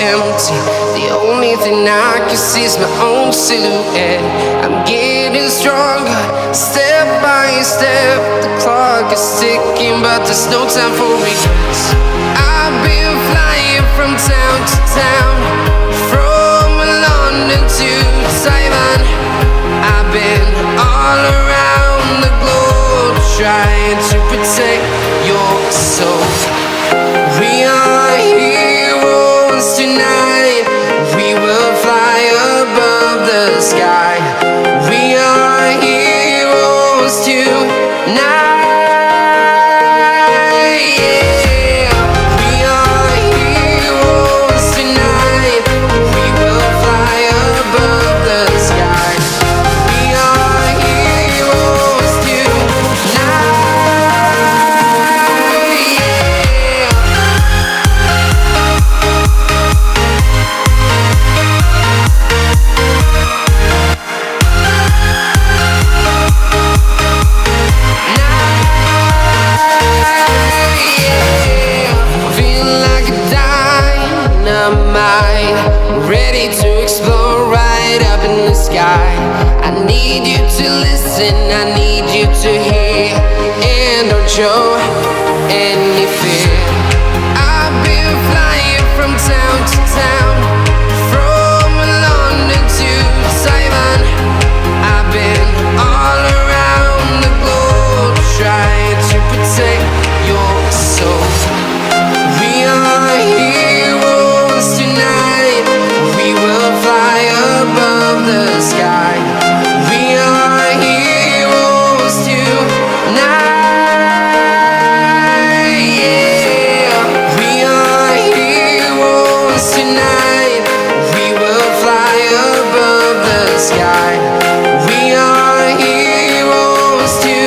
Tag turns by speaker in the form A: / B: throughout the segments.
A: empty. The only thing I can see is my own silhouette. I'm getting stronger, step by step. The clock is ticking, but there's no time for regrets. I've been flying from town to town, from London to Taiwan. I've been all around the globe, trying to protect your soul. We are heroes tonight. We will fly above the sky. We are heroes tonight. Yeah. We are heroes tonight. We will fly above the sky. We are heroes tonight. Ready to explore right up in the sky. I need you to listen, I need you to hear, and don't show any fear. I've been flying from town to town, from London to Taiwan. I've been all around the globe, trying to protect your soul. We are heroes tonight. We will fly above the sky. We are heroes tonight. Yeah. We are heroes tonight. We will fly above the sky. We are heroes tonight.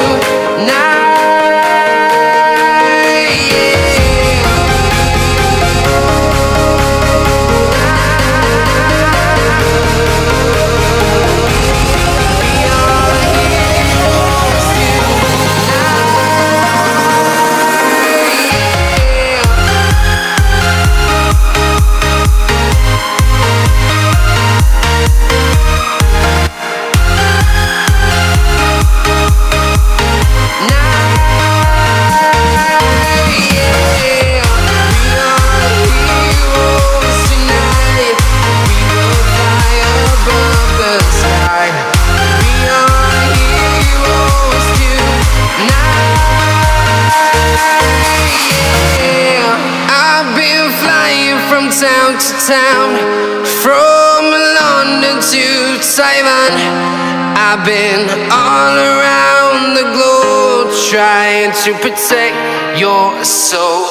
A: Town to town, from London to Taiwan. I've been all around the globe, trying to protect your soul.